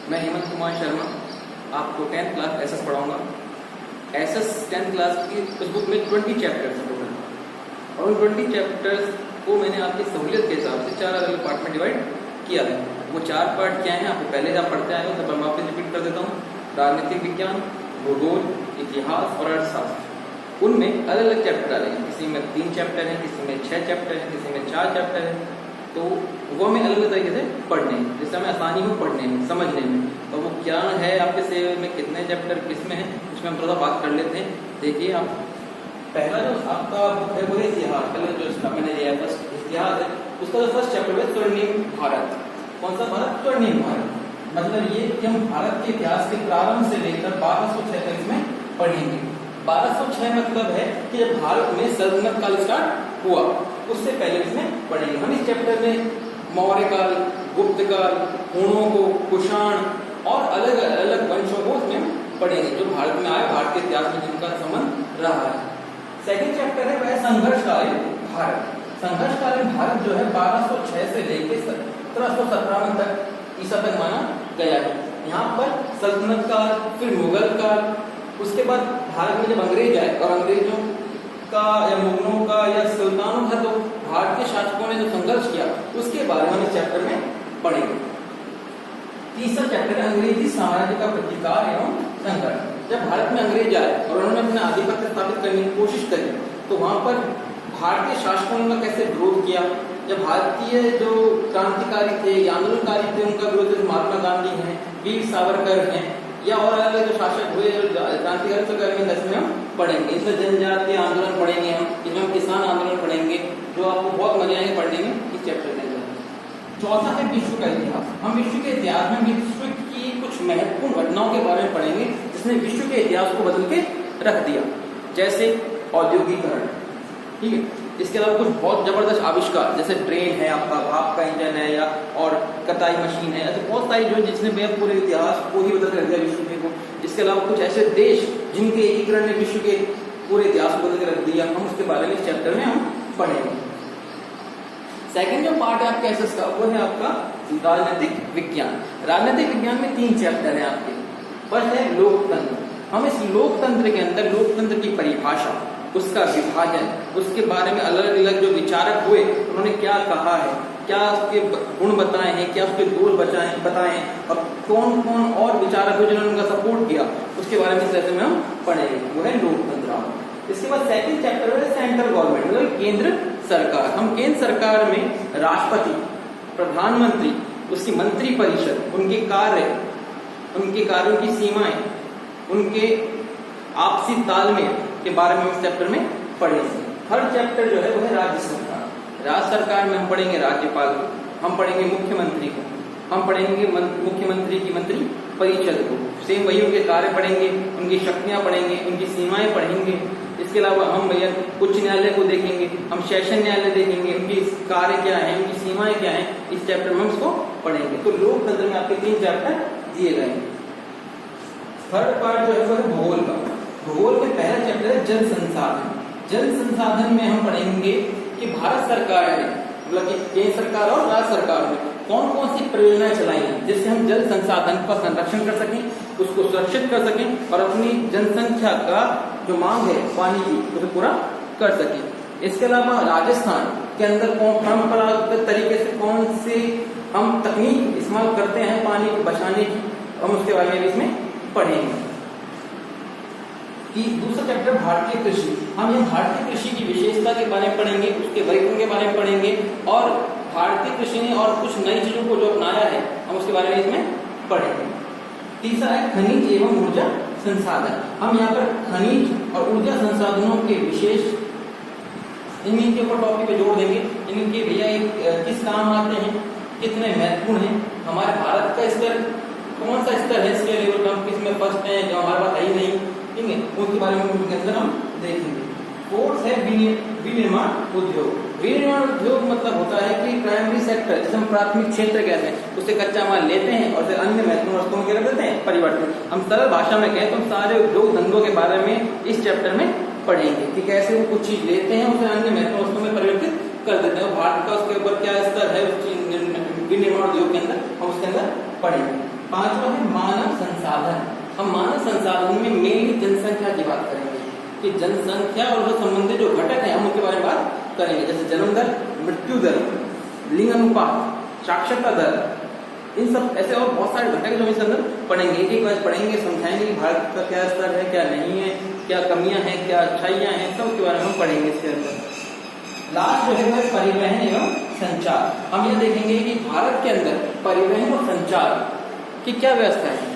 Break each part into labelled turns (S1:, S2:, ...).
S1: मैं हेमंत कुमार शर्मा आपको 10th class SS पढ़ाऊंगा। एसएस 10th क्लास की उस बुक में 20 चैप्टर्स हैं टोटल, और उन 20 चैप्टर्स को मैंने आपकी सहूलियत के हिसाब से 4 अलग पार्ट में डिवाइड किया है। वो 4 पार्ट क्या हैं आपको पहले आप पढ़ते आए हो, तब मैं वापस रिपीट कर देता हूँ। राजनीतिक विज्ञान, भूगोल, इतिहास और अर्थशास्त्र। उनमें अलग अलग चैप्टर आ रहे हैं, किसी में 3 चैप्टर हैं, किसी में 6 चैप्टर हैं, किसी में 4 चैप्टर हैं। तो वो हमें अलग अलग तरीके से पढ़ने हैं, जिससे हमें आसानी हो पढ़ने में, समझने में। तो वो क्या है आपके सिलेबस में, कितने चैप्टर किस में है, उसमें हम थोड़ा बात कर लेते हैं। देखिए आप, पहला जो आपका बुक है वो है इतिहास। पहले जो इसका मैंने लिया है फर्स्ट इतिहास है, उसका जो फर्स्ट चैप्टर है स्वर्णिम भारत। कौन सा भारत? स्वर्णिम भारत। मतलब ये कि हम भारत के इतिहास के प्रारंभ से लेकर 1206 तक इसमें पढ़ेंगे। 1206 मतलब है कि जब भारत में सल्तनत काल स्टार्ट हुआ, उससे पहले इसमें पढ़ेंगे। हम इस चैप्टर में मौर्य काल, गुप्त काल, हुणों को, कुषाण और अलग अलग वंशों को उसमें पढ़ेंगे जो भारत में आए, भारत के इतिहास में जिनका संबंध रहा है। सेकंड चैप्टर है वह संघर्षकालीन भारत। संघर्षकालीन भारत जो है 1206 से लेकर 1757 तक ईसा तक माना गया है। यहाँ पर सल्तनत काल, फिर मुगल काल, उसके बाद भारत में जब अंग्रेज आए और अंग्रेजों का या मुगलों का या सुल्तानों का, तो भारत के शासकों ने जो संघर्ष किया उसके बारे में हम इस चैप्टर में पढ़ेंगे। तीसरा चैप्टर है अंग्रेजी साम्राज्य का प्रतिकार एवं संघर्ष। जब भारत में अंग्रेज आए और उन्होंने अपना आधिपत्य स्थापित करने की कोशिश करी, तो वहां पर भारतीय शासकों ने कैसे विरोध किया। जब भारतीय जो क्रांतिकारी थे या आंदोलनकारी थे, उनका विरोध महात्मा गांधी हैं, वीर सावरकर हैं, या और अलग जो शासक हुए क्रांतिकारी तो करेंगे, इसमें हम पढ़ेंगे। इसमें जनजातीय आंदोलन पढ़ेंगे हम, इसमें हम किसान आंदोलन पढ़ेंगे, जो आपको बहुत मजा आएंगे पढ़ने में इस चैप्टर के अंदर। चौथा है विश्व का इतिहास। हम विश्व के इतिहास में विश्व की कुछ महत्वपूर्ण घटनाओं के बारे में पढ़ेंगे जिसने विश्व के इतिहास को बदल के रख दिया, जैसे औद्योगिकरण, ठीक है। इसके अलावा कुछ बहुत जबरदस्त आविष्कार, जैसे ट्रेन है आपका, भाप का इंजन है, या और कताई मशीन है, ऐसे बहुत सारी जो जिसने पूरे इतिहास को ही बदल कर दिया विश्व के को। इसके अलावा कुछ ऐसे देश जिनके एकीकरण ने विश्व के पूरे इतिहास को बदल कर रख दिया, हम उसके बारे में इस चैप्टर में हम पढ़ेंगे। सेकंड जो पार्ट है आपके एसएस का, वो है आपका राजनीतिक विज्ञान। राजनीतिक विज्ञान में 3 चैप्टर है आपके। फर्स्ट है लोकतंत्र। हम इस लोकतंत्र के अंदर लोकतंत्र की परिभाषा, उसका विभाजन, उसके बारे में अलग अलग जो विचारक हुए उन्होंने क्या कहा है, क्या उसके गुण बताए हैं, क्या उसके दोष बताए, और कौन कौन और विचारक हुए जिन्होंने उनका सपोर्ट किया, उसके बारे में इस तरह में हम पढ़ेंगे। वो है लोकतंत्र। इसके बाद सेकंड चैप्टर है सेंट्रल गवर्नमेंट, मतलब केंद्र सरकार। हम केंद्र सरकार में राष्ट्रपति, प्रधानमंत्री, उसकी मंत्री परिषद, उनके कार्य, उनके कार्यों की सीमाएं, उनके आपसी तालमेल के बारे में इस चैप्टर में पढ़ेंगे। थर्ड चैप्टर जो है वो है राज्य सरकार। राज्य सरकार में हम पढ़ेंगे राज्यपाल को, हम पढ़ेंगे मुख्यमंत्री को, हम पढ़ेंगे मुख्यमंत्री की मंत्री परिषद को। सेम वही उनके कार्य पढ़ेंगे, उनकी शक्तियां पढ़ेंगे, उनकी सीमाएं पढ़ेंगे। इसके अलावा हम भैया उच्च न्यायालय को देखेंगे, हम सेशन न्यायालय देखेंगे, उनकी कार्य क्या है, उनकी सीमाएं क्या है, इस चैप्टर में हम इसको पढ़ेंगे। तो लोकतंत्र में आपके 3 चैप्टर दिए गए हैं। थर्ड पार्ट जो है वो है भूगोल का। भूगोल में पहला चैप्टर है जल संसाधन। जल संसाधन में हम पढ़ेंगे कि भारत सरकार ने, मतलब कि केंद्र सरकार और राज्य सरकार ने कौन कौन सी परियोजनाएं चलाई हैं जिससे हम जल संसाधन का संरक्षण कर सकें, उसको सुरक्षित कर सकें और अपनी जनसंख्या का जो मांग है पानी की, उसे पूरा कर सकें। इसके अलावा राजस्थान के अंदर परंपरागत तरीके से कौन से हम तकनीक इस्तेमाल करते हैं पानी को बचाने की, हम उसके बारे में इसमें पढ़ेंगे। कि दूसरा चैप्टर भारतीय कृषि। हम ये भारतीय कृषि की विशेषता के बारे में पढ़ेंगे, उसके वर्गीकरण के बारे में पढ़ेंगे, और भारतीय कृषि ने और कुछ नई चीजों को जो अपनाया है हम उसके बारे में इसमें पढ़ेंगे। तीसरा है खनिज एवं ऊर्जा संसाधन। हम यहाँ पर खनिज और ऊर्जा संसाधनों के विशेष इनके ऊपर टॉपिक पे जोड़ देंगे, इनके भैया किस काम आते हैं, कितने महत्वपूर्ण हैं, हमारे भारत का स्तर कौन सा स्तर है, इसके लेवल पर हम किस में फर्स्ट हैं जो हमारे पास है ही नहीं, ठीक है, उसके बारे में उनके अंदर हम देखेंगे। फोर्थ है विनिर्माण उद्योग। विनिर्माण उद्योग मतलब होता है कि प्राइमरी सेक्टर, जिसे हम प्राथमिक क्षेत्र कहते हैं, उससे कच्चा माल लेते हैं और फिर अन्य महत्वपूर्ण वस्तुओं में देते हैं परिवर्तन। हम सरल भाषा में कहें तो हम सारे उद्योग धंधों के बारे में इस चैप्टर में पढ़ेंगे कि कैसे वो कुछ चीज लेते हैं उसे अन्य महत्वपूर्ण वस्तुओं में परिवर्तित कर देते हैं। भारत का उसके ऊपर क्या स्तर है उस विनिर्माण उद्योग के अंदर, हम उसके अंदर पढ़ेंगे। पांचवा है मानव संसाधन। हम मानव संसाधन में मेनली जनसंख्या की बात करेंगे कि जनसंख्या और उससे संबंधित जो घटक है हम उनके बारे में बात करेंगे, जैसे जन्म दर, मृत्यु दर, लिंग अनुपात, साक्षरता दर, इन सब ऐसे और बहुत सारे घटक जो हम इसके अंदर पढ़ेंगे। एक एक पढ़ेंगे, समझाएंगे कि भारत का क्या स्तर है, क्या नहीं है, क्या कमियां हैं, क्या अच्छाइयां हैं, सब के बारे में हम पढ़ेंगे इसके अंदर। लास्ट जो है परिवहन एवं संचार। हम यह देखेंगे कि भारत के अंदर परिवहन और संचार की क्या व्यवस्था है,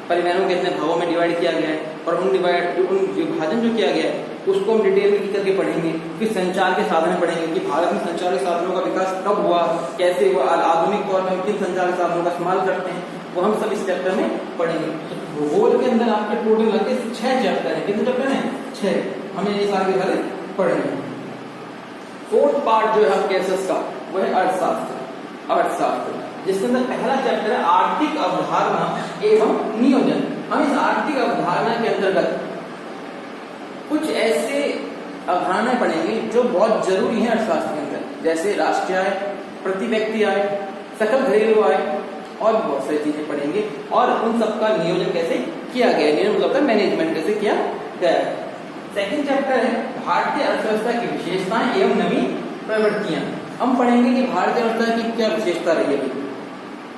S1: परिवहनों के इतने भागों में डिवाइड किया गया है और उन विभाजन जो किया गया है उसको हम डिटेल में करके पढ़ेंगे। फिर संचार के साधन पढ़ेंगे कि भारत में संचार के साधनों का विकास कब हुआ, कैसे हुआ, आधुनिक तौर पर किन संचार के साधनों का इस्तेमाल करते हैं, वो हम सब इस चैप्टर में पढ़ेंगे। भूगोल के अंदर आपके टोटल लगते 6 चैप्टर है। कितने चैप्टर हैं? 6। हमें ये सारे के सारे पढ़ेंगे। फोर्थ पार्ट जो है आपके एसएस का वो है अर्थशास्त्र, जिसके अंदर पहला चैप्टर है आर्थिक अवधारणा एवं नियोजन। हम इस आर्थिक अवधारणा के अंतर्गत कुछ ऐसे अवधारणाएं पढ़ेंगे जो बहुत जरूरी है अर्थशास्त्र के अंदर, जैसे राष्ट्रीय आय, प्रति व्यक्ति आय, सकल घरेलू आय और बहुत सारी चीजें पढ़ेंगे और उन सबका नियोजन कैसे किया गया है, नियोजन मतलब मैनेजमेंट कैसे किया गया है। सेकंड चैप्टर है भारतीय अर्थव्यवस्था की विशेषताएं एवं नवी प्रवृत्तियां। हम पढ़ेंगे कि भारतीय अर्थव्यवस्था की क्या विशेषता रही है,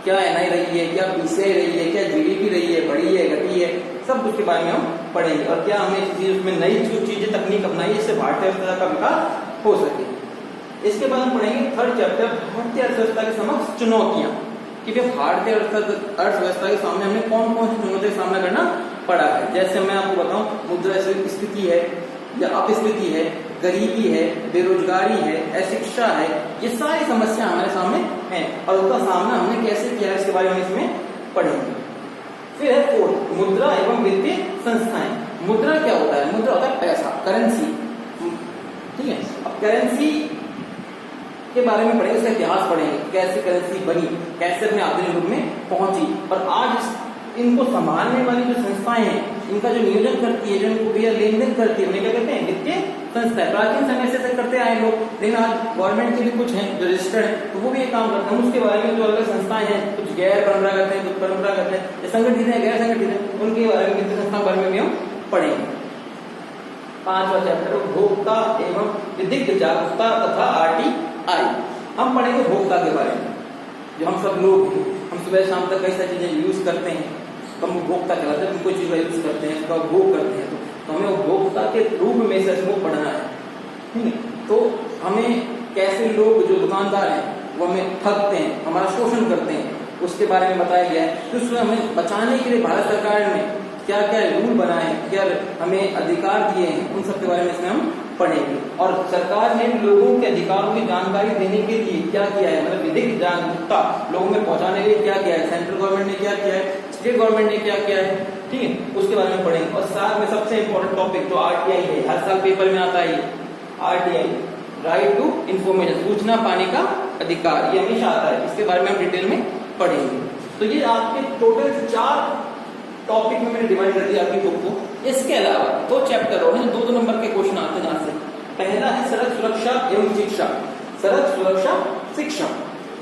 S1: क्या एनआई रही है, क्या पीसीआई रही है, क्या जीडीपी रही है, बढ़ी है, घटी है, सब उसके बारे में हम पढ़ेंगे और क्या हमने उसमें नई जो चीजें तकनीक अपनाई जिससे भारतीय अर्थव्यवस्था का विकास हो सके। इसके बाद हम पढ़ेंगे थर्ड चैप्टर भारतीय अर्थव्यवस्था के समक्ष चुनौतियां, कि भारतीय अर्थव्यवस्था के सामने हमने कौन कौन सी चुनौतियों का सामना करना पड़ा है। जैसे मैं आपको बताऊं, मुद्रास्फीति है या अपस्फीति है, गरीबी है, बेरोजगारी है, अशिक्षा है, ये सारी समस्या हमारे सामने हैं और उसका सामना हमने कैसे किया है इसके बारे में इसमें पढ़ेंगे। फिर है फोर्थ मुद्रा एवं वित्तीय संस्थाएं। मुद्रा क्या होता है? मुद्रा होता है पैसा, करेंसी, ठीक है। अब करेंसी के बारे में पढ़ेंगे, उसका इतिहास पढ़ेंगे, कैसे करेंसी बनी, कैसे अपने आधुनिक रूप में पहुंची और आज इनको संभालने वाली जो संस्थाएं हैं इनका जो नियोजन करती है, जो इनको भी लेन देन करती है, उन्हें क्या कहते हैं? वित्तीय संस्थाएं। प्राचीन समय से करते आए लोग, लेकिन आज गवर्नमेंट के भी कुछ हैं जो रजिस्टर्ड है तो वो भी ये काम करते हैं। उसके बारे में जो अलग संस्थाएं हैं, कुछ गैर परंपरागत हैं, कुछ परंपरागत हैं, संगठित है, गैर संगठित है, उनके बारे में वित्तीय संस्थाओं के बारे में भी हम पढ़ेंगे। पांचवा चैप्टर उपभोक्ता एवं विधिक जागरूकता तथा RTI। हम पढ़ेंगे उपभोक्ता के बारे में। जो हम सब लोग हम सुबह शाम तक कई सारी चीजें यूज करते हैं तो हम उपभोक्ता कहलाते हैं। हम कोई चीज का यूज करते हैं, उसका उपभोग करते हैं तो हमें उपभोक्ता के रूप में से इसको पढ़ना है, ठीक है। तो हमें कैसे लोग जो दुकानदार हैं वो हमें ठगते हैं, हमारा शोषण करते हैं, उसके बारे में बताया गया है। तो उसमें हमें बचाने के लिए भारत सरकार ने क्या क्या रूल बनाए, क्या हमें अधिकार दिए हैं, उन सब के बारे में इसमें हम पढ़ेंगे। और सरकार ने लोगों के अधिकारों की जानकारी देने के लिए क्या किया है, मतलब विधिक जागरूकता लोगों में पहुंचाने के लिए क्या किया है, सेंट्रल गवर्नमेंट ने क्या किया है, स्टेट गवर्नमेंट ने क्या किया है, ठीक है, उसके बारे में पढ़ेंगे। और साथ में सबसे इंपॉर्टेंट टॉपिक जो RTI है, हर साल पेपर में आता है, RTI राइट टू इंफॉर्मेशन, सूचना पाने का अधिकार, ये हमेशा आता है। इसके बारे में हम डिटेल में पढ़ेंगे। तो ये आपके टोटल 4 टॉपिक में मैंने डिवाइड कर दिया आपकी बुक को। इसके अलावा 2 चैप्टर और हैं, 2 नंबर के क्वेश्चन आते हैं जहां से। पहला है सड़क सुरक्षा एवं शिक्षा, सड़क सुरक्षा शिक्षा,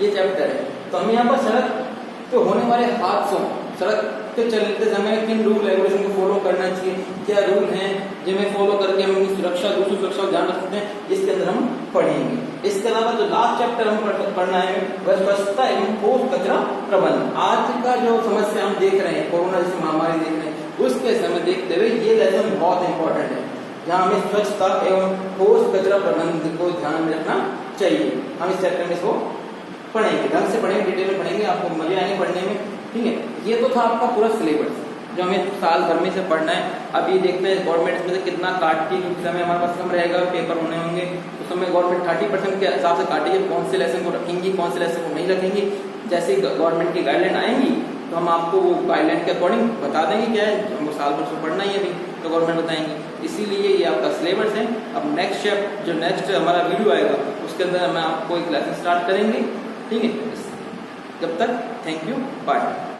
S1: ये चैप्टर है। तो हमें यहाँ पर सड़क पे होने वाले हादसों, सड़क पे चलते समय किन रूल रेगुलेशन को फॉलो करना चाहिए, क्या रूल हैं जिन्हें फॉलो करके हम अपनी सुरक्षा, दूसरी सुरक्षा को ध्यान रख सकते हैं, इसके अंदर हम पढ़ेंगे। इसके अलावा जो लास्ट चैप्टर हम पढ़ना है वह स्वच्छता एवं ठोस कचरा प्रबंधन। आज का जो समस्या हम देख रहे हैं, कोरोना जैसी महामारी देख रहे हैं, उसके समय देखते हुए ये लेसन बहुत इंपॉर्टेंट है, जहाँ हमें स्वच्छता एवं ठोस कचरा प्रबंधन को ध्यान में रखना चाहिए। हम इस चैप्टर में इसको पढ़ेंगे, ढंग से पढ़ेंगे, डिटेल में पढ़ेंगे, आपको मजे आएंगे पढ़ने में, ठीक है। ये तो था आपका पूरा सिलेबस जो हमें साल भर में से पढ़ना है। अभी देखते हैं गवर्नमेंट इसमें से कितना काटती है, समय हमारे पास कम रहेगा, पेपर होने होंगे, उस समय गवर्नमेंट 30% के हिसाब से काटेगी, कौन से लेसन को रखेंगी, कौन से लेसन को नहीं रखेंगी। जैसे गवर्नमेंट की गाइडलाइन आएंगी तो हम आपको वो गाइडलाइन के अकॉर्डिंग बता देंगे क्या है, हमको साल भर से पढ़ना ही है अभी, तो गवर्नमेंट बताएंगे। इसीलिए ये आपका सिलेबस है। अब नेक्स्ट हमारा वीडियो आएगा उसके अंदर हम आपको एक लेसन स्टार्ट करेंगे, ठीक है। जब तक थैंक यू, बाय।